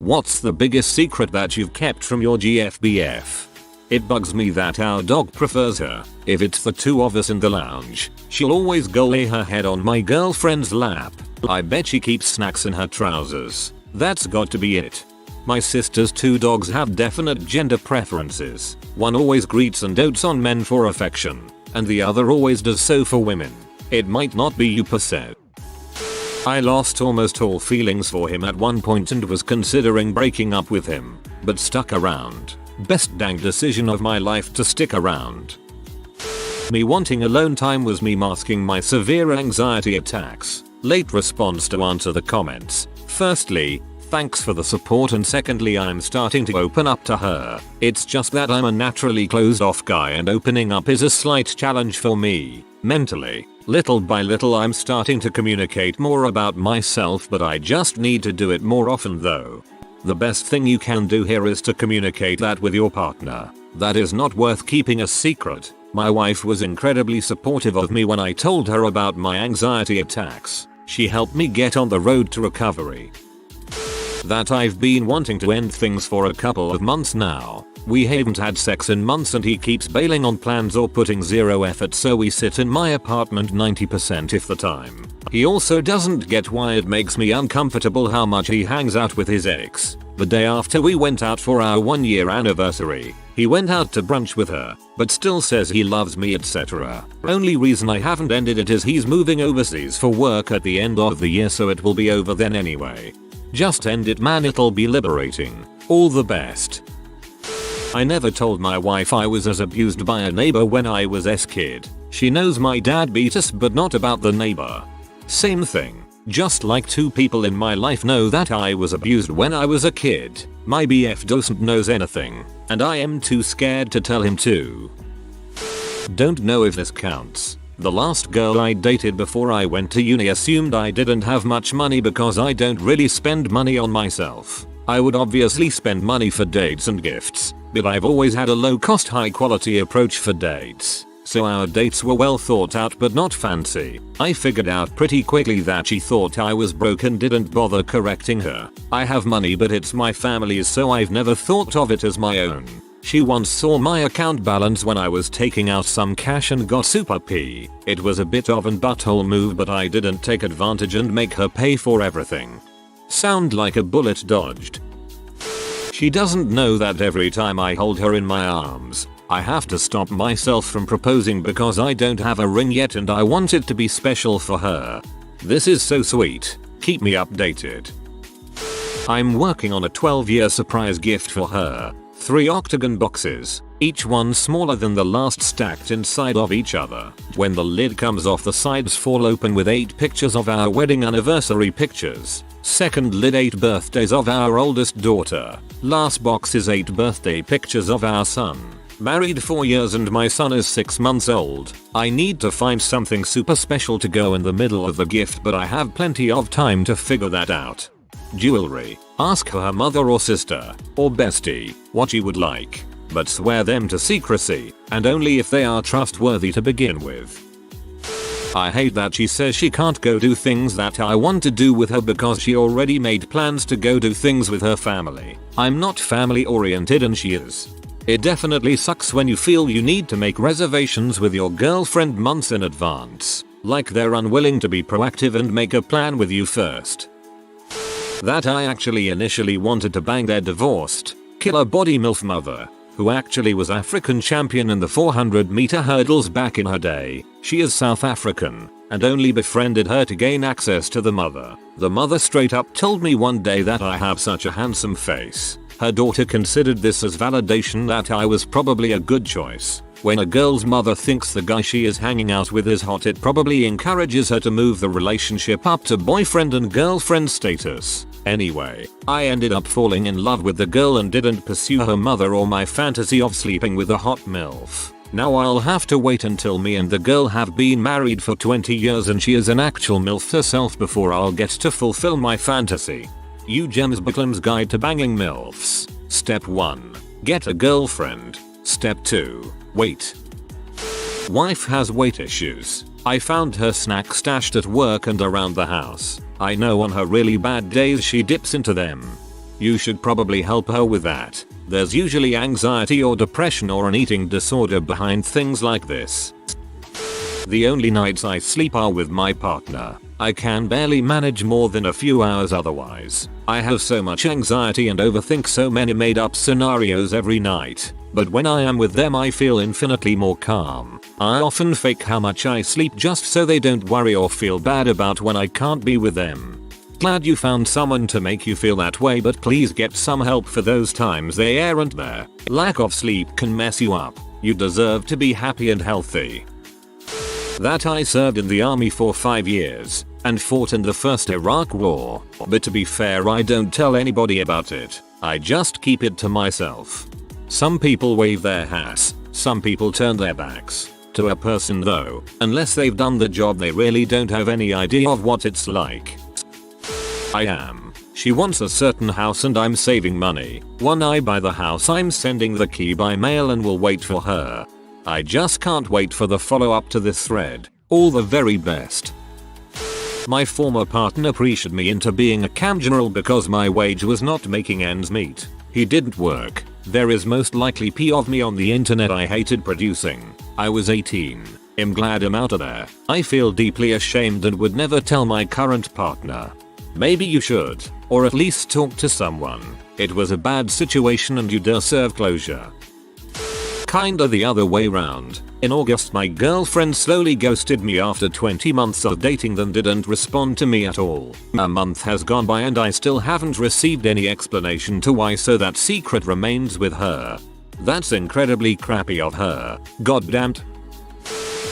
What's the biggest secret that you've kept from your GFBF? It bugs me that our dog prefers her. If it's the two of us in the lounge, she'll always go lay her head on my girlfriend's lap. I bet she keeps snacks in her trousers. That's got to be it. My sister's two dogs have definite gender preferences. One always greets and dotes on men for affection, and the other always does so for women. It might not be you per se. I lost almost all feelings for him at one point and was considering breaking up with him, but stuck around. Best dang decision of my life to stick around. Me wanting alone time was me masking my severe anxiety attacks. Late response to answer the comments. Firstly, thanks for the support, and secondly, I'm starting to open up to her. It's just that I'm a naturally closed off guy and opening up is a slight challenge for me, mentally. Little by little I'm starting to communicate more about myself, but I just need to do it more often though. The best thing you can do here is to communicate that with your partner. That is not worth keeping a secret. My wife was incredibly supportive of me when I told her about my anxiety attacks. She helped me get on the road to recovery. That I've been wanting to end things for a couple of months now. We haven't had sex in months and he keeps bailing on plans or putting zero effort, so we sit in my apartment 90% of the time. He also doesn't get why it makes me uncomfortable how much he hangs out with his ex. The day after we went out for our 1-year anniversary, he went out to brunch with her, but still says he loves me, etc. Only reason I haven't ended it is he's moving overseas for work at the end of the year, so it will be over then anyway. Just end it, man, it'll be liberating. All the best. I never told my wife I was as abused by a neighbor when I was a kid. She knows my dad beat us, but not about the neighbor. Same thing. Just like two people in my life know that I was abused when I was a kid. My BF doesn't knows anything, and I am too scared to tell him to. Don't know if this counts. The last girl I dated before I went to uni assumed I didn't have much money because I don't really spend money on myself. I would obviously spend money for dates and gifts, but I've always had a low cost high quality approach for dates. So our dates were well thought out but not fancy. I figured out pretty quickly that she thought I was broke and didn't bother correcting her. I have money, but it's my family's, so I've never thought of it as my own. She once saw my account balance when I was taking out some cash and got super P. It was a bit of an butthole move, but I didn't take advantage and make her pay for everything. Sound like a bullet dodged. She doesn't know that every time I hold her in my arms, I have to stop myself from proposing because I don't have a ring yet and I want it to be special for her. This is so sweet. Keep me updated. I'm working on a 12-year surprise gift for her. 3 octagon boxes, each one smaller than the last, stacked inside of each other. When the lid comes off, the sides fall open with 8 pictures of our wedding anniversary pictures. Second lid, 8 birthdays of our oldest daughter. Last box is 8 birthday pictures of our son. Married 4 years and my son is 6 months old. I need to find something super special to go in the middle of the gift, but I have plenty of time to figure that out. Jewelry. Ask her mother or sister, or bestie, what she would like, but swear them to secrecy, and only if they are trustworthy to begin with. I hate that she says she can't go do things that I want to do with her because she already made plans to go do things with her family. I'm not family oriented and she is. It definitely sucks when you feel you need to make reservations with your girlfriend months in advance, like they're unwilling to be proactive and make a plan with you first. That I actually initially wanted to bang their divorced, killer body MILF mother, who actually was African champion in the 400-meter hurdles back in her day. She is South African, and only befriended her to gain access to the mother. The mother straight up told me one day that I have such a handsome face. Her daughter considered this as validation that I was probably a good choice. When a girl's mother thinks the guy she is hanging out with is hot, it probably encourages her to move the relationship up to boyfriend and girlfriend status. Anyway, I ended up falling in love with the girl and didn't pursue her mother or my fantasy of sleeping with a hot MILF. Now I'll have to wait until me and the girl have been married for 20 years and she is an actual MILF herself before I'll get to fulfill my fantasy. Gems Bucklam's Guide to Banging MILFs. Step 1. Get a girlfriend. Step 2. Wait. Wife has weight issues. I found her snack stashed at work and around the house. I know on her really bad days she dips into them. You should probably help her with that. There's usually anxiety or depression or an eating disorder behind things like this. The only nights I sleep are with my partner. I can barely manage more than a few hours otherwise. I have so much anxiety and overthink so many made up scenarios every night. But when I am with them I feel infinitely more calm. I often fake how much I sleep just so they don't worry or feel bad about when I can't be with them. Glad you found someone to make you feel that way, but please get some help for those times they aren't there. Lack of sleep can mess you up. You deserve to be happy and healthy. That I served in the army for 5 years and fought in the first Iraq war, but to be fair I don't tell anybody about it. I just keep it to myself. Some people wave their hats, some people turn their backs. To a person though, unless they've done the job they really don't have any idea of what it's like. She wants a certain house and I'm saving money. When I buy the house I'm sending the key by mail and will wait for her. I just can't wait for the follow up to this thread. All the very best. My former partner pressured me into being a cam general because my wage was not making ends meet. He didn't work. There is most likely P of me on the internet I hated producing. I was 18. I'm glad I'm out of there. I feel deeply ashamed and would never tell my current partner. Maybe you should, or at least talk to someone. It was a bad situation and you deserve closure. Kinda the other way round. In August my girlfriend slowly ghosted me after 20 months of dating, then didn't respond to me at all. A month has gone by and I still haven't received any explanation to why, so that secret remains with her. That's incredibly crappy of her. Goddamned.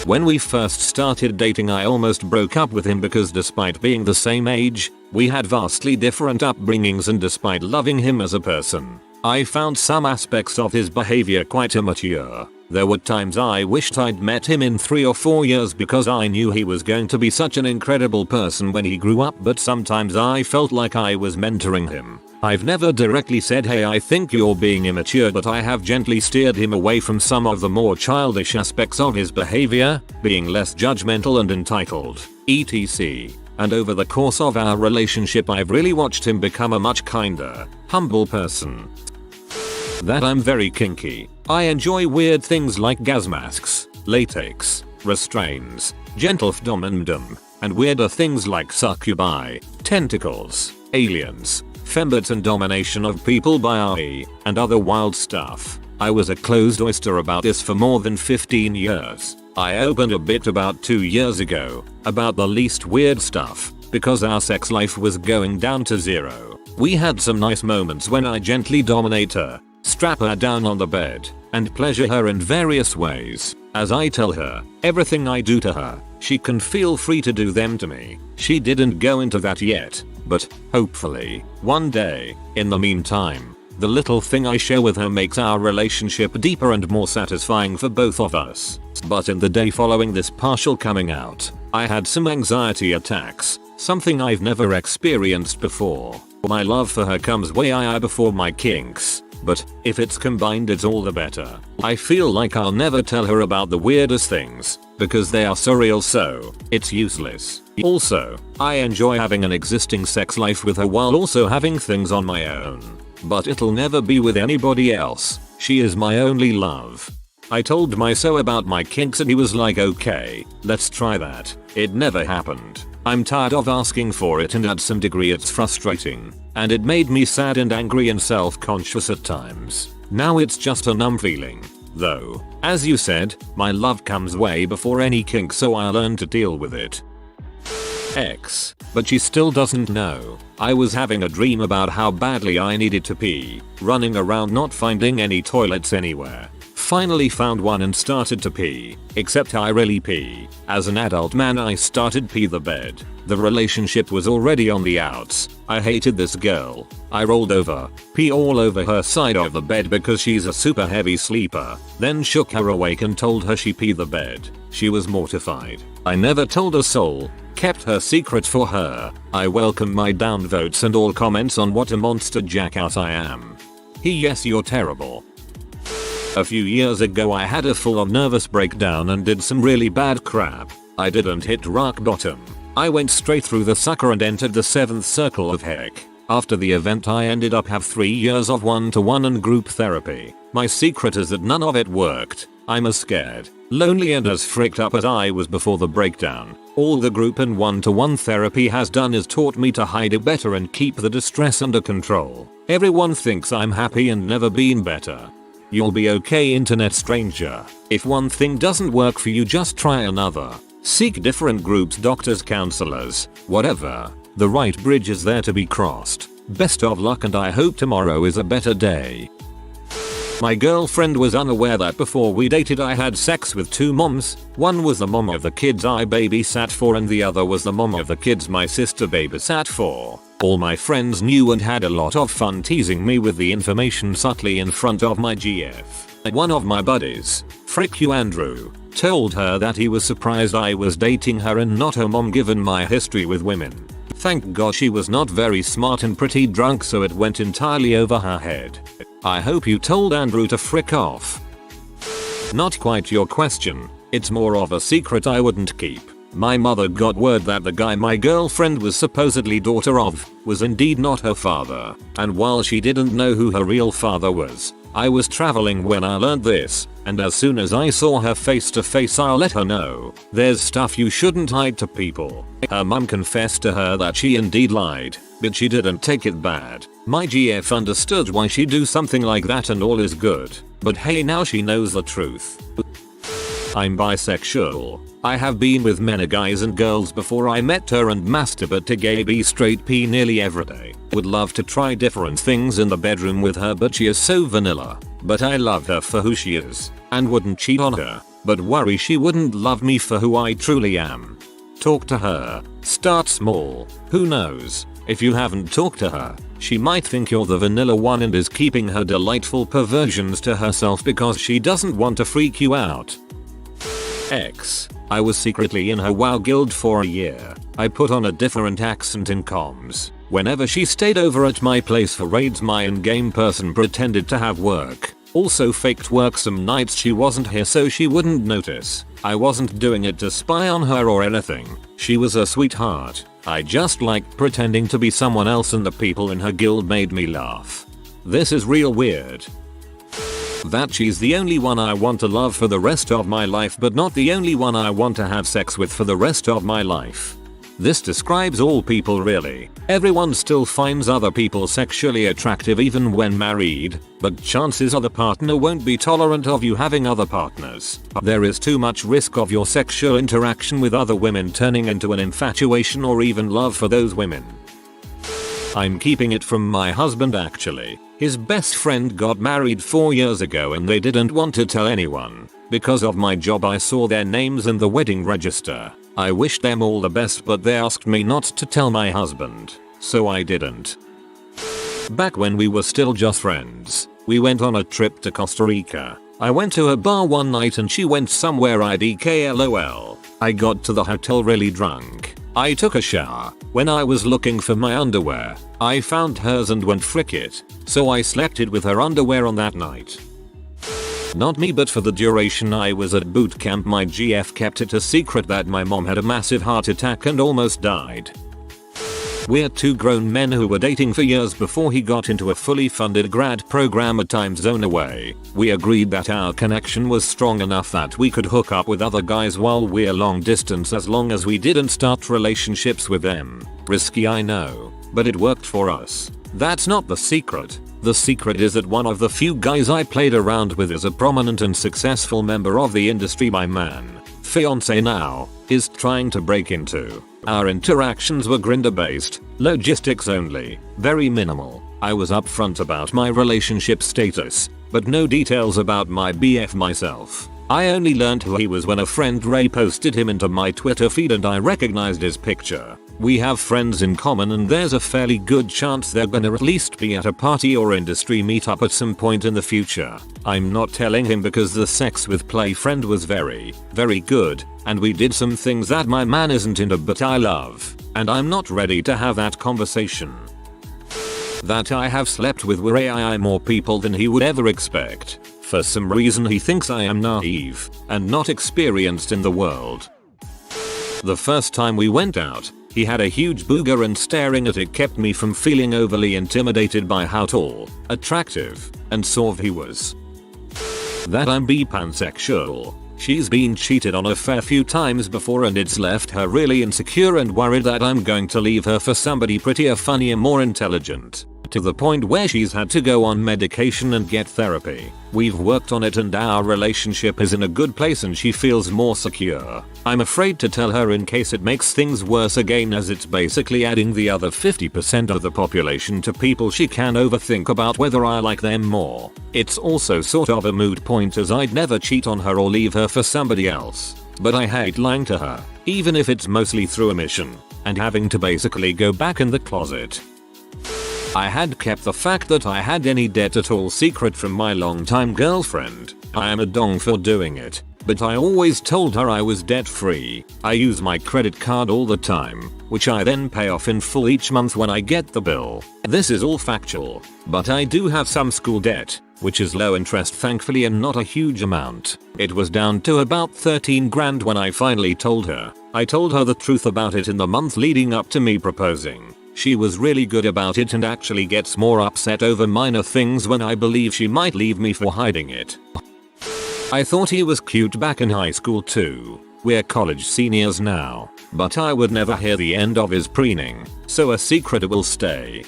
When we first started dating I almost broke up with him because despite being the same age, we had vastly different upbringings, and despite loving him as a person, I found some aspects of his behavior quite immature. There were times I wished I'd met him in 3 or 4 years because I knew he was going to be such an incredible person when he grew up, but sometimes I felt like I was mentoring him. I've never directly said hey I think you're being immature, but I have gently steered him away from some of the more childish aspects of his behavior, being less judgmental and entitled, etc. And over the course of our relationship I've really watched him become a much kinder, humble person. That I'm very kinky. I enjoy weird things like gas masks, latex, restraints, gentle fdomdom, and weirder things like succubi, tentacles, aliens, fembots and domination of people by AI, and other wild stuff. I was a closed oyster about this for more than 15 years. I opened a bit about 2 years ago about the least weird stuff because our sex life was going down to zero. We had some nice moments when I gently dominate her, strap her down on the bed, and pleasure her in various ways. As I tell her everything I do to her, she can feel free to do them to me. She didn't go into that yet, but hopefully one day. In the meantime, the little thing I share with her makes our relationship deeper and more satisfying for both of us. But in the day following this partial coming out, I had some anxiety attacks, something I've never experienced before. My love for her comes way higher before my kinks, but if it's combined it's all the better. I feel like I'll never tell her about the weirdest things because they are so real, so it's useless. Also, I enjoy having an existing sex life with her while also having things on my own. But it'll never be with anybody else. She is my only love. I told my so about my kinks and he was like okay, let's try that. It never happened. I'm tired of asking for it and at some degree it's frustrating. And it made me sad and angry and self-conscious at times. Now it's just a numb feeling. Though, as you said, my love comes way before any kink, so I'll learn to deal with it. X. But she still doesn't know. I was having a dream about how badly I needed to pee, running around not finding any toilets anywhere. Finally found one and started to pee, except I really pee. As an adult man I started pee the bed. The relationship was already on the outs. I hated this girl. I rolled over, pee all over her side of the bed because she's a super heavy sleeper, then shook her awake and told her she peed the bed. She was mortified. I never told a soul, kept her secret for her. I welcome my downvotes and all comments on what a monster jackass I am. Yes, you're terrible. A few years ago I had a full-on nervous breakdown and did some really bad crap. I didn't hit rock bottom. I went straight through the sucker and entered the 7th circle of heck. After the event I ended up have 3 years of one-to-one and group therapy. My secret is that none of it worked. I'm as scared, lonely and as freaked up as I was before the breakdown. All the group and one-to-one therapy has done is taught me to hide it better and keep the distress under control. Everyone thinks I'm happy and never been better. You'll be okay, internet stranger. If one thing doesn't work for you, just try another. Seek different groups, doctors, counselors, whatever. The right bridge is there to be crossed. Best of luck and I hope tomorrow is a better day. My girlfriend was unaware that before we dated I had sex with 2 moms. One was the mom of the kids I babysat for and the other was the mom of the kids my sister babysat for. All my friends knew and had a lot of fun teasing me with the information subtly in front of my GF. One of my buddies, frick you Andrew, told her that he was surprised I was dating her and not her mom given my history with women. Thank God she was not very smart and pretty drunk, so it went entirely over her head. I hope you told Andrew to frick off. Not quite your question, it's more of a secret I wouldn't keep. My mother got word that the guy my girlfriend was supposedly daughter of was indeed not her father, and while she didn't know who her real father was, I was traveling when I learned this, and as soon as I saw her face to face I'll let her know. There's stuff you shouldn't hide to people. Her mum confessed to her that she indeed lied, but she didn't take it bad. My GF understood why she'd do something like that and all is good. But hey, now she knows the truth. I'm bisexual. I have been with many guys and girls before I met her and masturbate to gay B straight P nearly every day. Would love to try different things in the bedroom with her, but she is so vanilla. But I love her for who she is and wouldn't cheat on her, but worry she wouldn't love me for who I truly am. Talk to her. Start small. Who knows? If you haven't talked to her, she might think you're the vanilla one and is keeping her delightful perversions to herself because she doesn't want to freak you out. X. I was secretly in her WoW guild for a year. I put on a different accent in comms. Whenever she stayed over at my place for raids, my in-game person pretended to have work. Also faked work some nights she wasn't here so she wouldn't notice. I wasn't doing it to spy on her or anything. She was a sweetheart. I just liked pretending to be someone else and the people in her guild made me laugh. This is real weird. That she's the only one I want to love for the rest of my life, but not the only one I want to have sex with for the rest of my life. This describes all people really. Everyone still finds other people sexually attractive even when married, but chances are the partner won't be tolerant of you having other partners. There is too much risk of your sexual interaction with other women turning into an infatuation or even love for those women. I'm keeping it from my husband actually. His best friend got married 4 years ago and they didn't want to tell anyone. Because of my job I saw their names in the wedding register. I wished them all the best but they asked me not to tell my husband, so I didn't. Back when we were still just friends, we went on a trip to Costa Rica. I went to a bar one night and she went somewhere IDK LOL. I got to the hotel really drunk. I took a shower. When I was looking for my underwear, I found hers and went frick it. So I slept it with her underwear on that night. Not me, but for the duration I was at boot camp my GF kept it a secret that my mom had a massive heart attack and almost died. We're 2 grown men who were dating for years before he got into a fully funded grad program a time zone away. We agreed that our connection was strong enough that we could hook up with other guys while we're long distance as long as we didn't start relationships with them. Risky, I know, but it worked for us. That's not the secret. The secret is that one of the few guys I played around with is a prominent and successful member of the industry my fiance now is trying to break into. Our interactions were Grindr based, logistics only, very minimal. I was upfront about my relationship status, but no details about my BF myself. I only learned who he was when a friend Ray posted him into my Twitter feed and I recognized his picture. We have friends in common and there's a fairly good chance they're gonna at least be at a party or industry meetup at some point in the future. I'm not telling him because the sex with play friend was very good, and we did some things that my man isn't into but I love, and I'm not ready to have that conversation. That I have slept with way more people than he would ever expect. For some reason he thinks I am naive and not experienced in the world. The first time we went out, He had a huge booger and staring at it kept me from feeling overly intimidated by how tall, attractive, and suave he was. That I'm pansexual. She's been cheated on a fair few times before and it's left her really insecure and worried that I'm going to leave her for somebody prettier, funnier, more intelligent. To the point where she's had to go on medication and get therapy. We've worked on it and our relationship is in a good place and she feels more secure. I'm afraid to tell her in case it makes things worse again, as it's basically adding the other 50% of the population to people she can overthink about whether I like them more. It's also sort of a moot point as I'd never cheat on her or leave her for somebody else. But I hate lying to her, even if it's mostly through omission, and having to basically go back in the closet. I had kept the fact that I had any debt at all secret from my longtime girlfriend. I am a dong for doing it, but I always told her I was debt free. I use my credit card all the time, which I then pay off in full each month when I get the bill. This is all factual, but I do have some school debt, which is low interest thankfully and not a huge amount. It was down to about 13 grand when I finally told her. I told her the truth about it in the month leading up to me proposing. She was really good about it and actually gets more upset over minor things when I believe she might leave me for hiding it. I thought he was cute back in high school too. We're college seniors now, but I would never hear the end of his preening, so a secret will stay.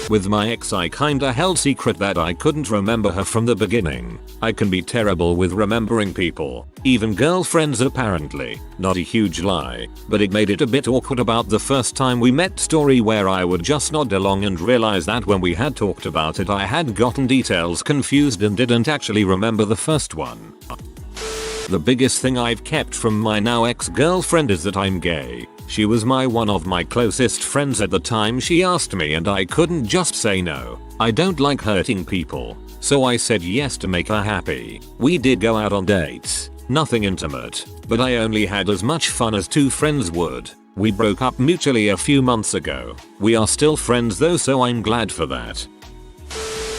With my ex I kinda held secret that I couldn't remember her from the beginning. I can be terrible with remembering people, even girlfriends apparently. Not a huge lie, but it made it a bit awkward about the first time we met story where I would just nod along and realize that when we had talked about it I had gotten details confused and didn't actually remember the first one. The biggest thing I've kept from my now ex-girlfriend is that I'm gay. She was one of my closest friends at the time she asked me and I couldn't just say no. I don't like hurting people, so I said yes to make her happy. We did go out on dates, nothing intimate, but I only had as much fun as two friends would. We broke up mutually a few months ago. We are still friends though, so I'm glad for that.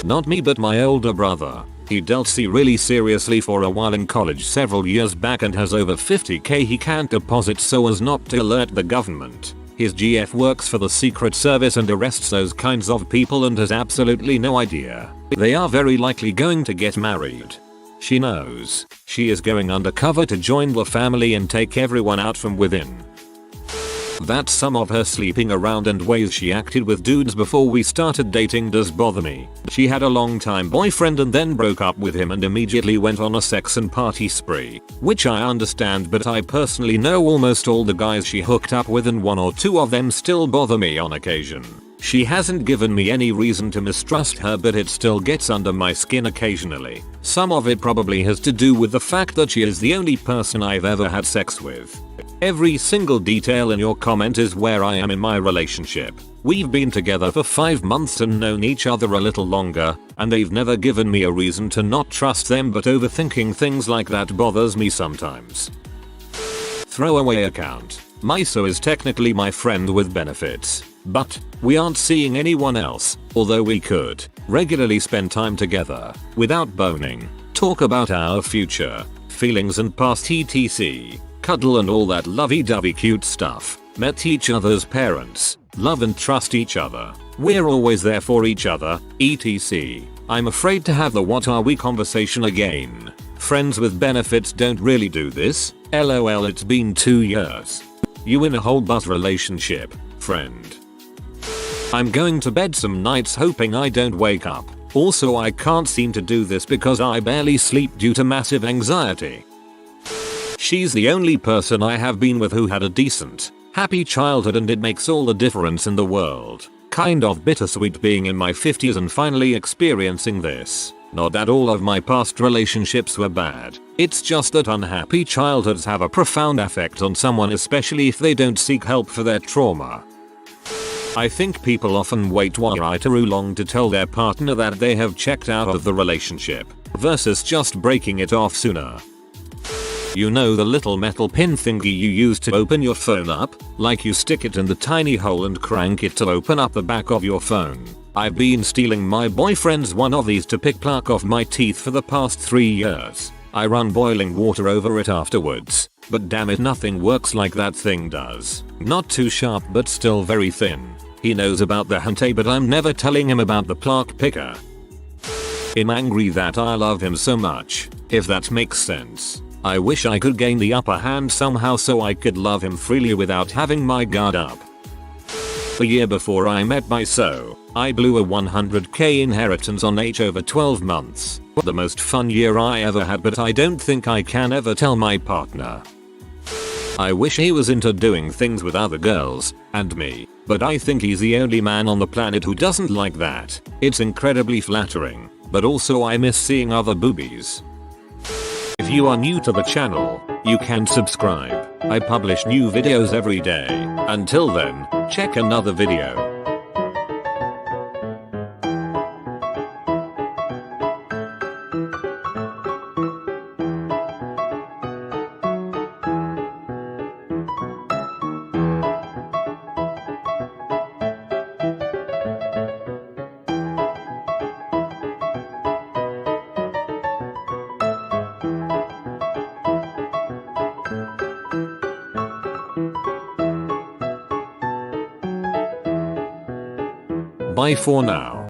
Not me but my older brother. He dealt really seriously for a while in college several years back and has over 50k he can't deposit so as not to alert the government. His GF works for the Secret Service and arrests those kinds of people and has absolutely no idea. They are very likely going to get married. She knows. She is going undercover to join the family and take everyone out from within. That some of her sleeping around and ways she acted with dudes before we started dating does bother me. She had a long-time boyfriend and then broke up with him and immediately went on a sex and party spree, which I understand, but I personally know almost all the guys she hooked up with and one or two of them still bother me on occasion. She hasn't given me any reason to mistrust her, but it still gets under my skin occasionally. Some of it probably has to do with the fact that she is the only person I've ever had sex with. Every single detail in your comment is where I am in my relationship. We've been together for 5 months and known each other a little longer, and they've never given me a reason to not trust them, but overthinking things like that bothers me sometimes. Throwaway account. Miso is technically my friend with benefits, but we aren't seeing anyone else, although we could regularly spend time together without boning, talk about our future, feelings and past etc. Cuddle and all that lovey-dovey cute stuff. Met each other's parents. Love and trust each other. We're always there for each other, etc. I'm afraid to have the what are we conversation again. Friends with benefits don't really do this. LOL, it's been 2 years. You in a whole buzz relationship, friend. I'm going to bed some nights hoping I don't wake up. Also I can't seem to do this because I barely sleep due to massive anxiety. She's the only person I have been with who had a decent, happy childhood and it makes all the difference in the world. Kind of bittersweet being in my 50s and finally experiencing this. Not that all of my past relationships were bad. It's just that unhappy childhoods have a profound effect on someone, especially if they don't seek help for their trauma. I think people often wait way too long to tell their partner that they have checked out of the relationship, versus just breaking it off sooner. You know the little metal pin thingy you use to open your phone up? Like you stick it in the tiny hole and crank it to open up the back of your phone. I've been stealing my boyfriend's one of these to pick plaque off my teeth for the past 3 years. I run boiling water over it afterwards, but damn it, nothing works like that thing does. Not too sharp but still very thin. He knows about the hante but I'm never telling him about the plaque picker. I'm angry that I love him so much, if that makes sense. I wish I could gain the upper hand somehow so I could love him freely without having my guard up. A year before I met my so, I blew a 100k inheritance on H over 12 months. The most fun year I ever had, but I don't think I can ever tell my partner. I wish he was into doing things with other girls and me, but I think he's the only man on the planet who doesn't like that. It's incredibly flattering, but also I miss seeing other boobies. If you are new to the channel, you can subscribe. I publish new videos every day. Until then, check another video. Bye for now.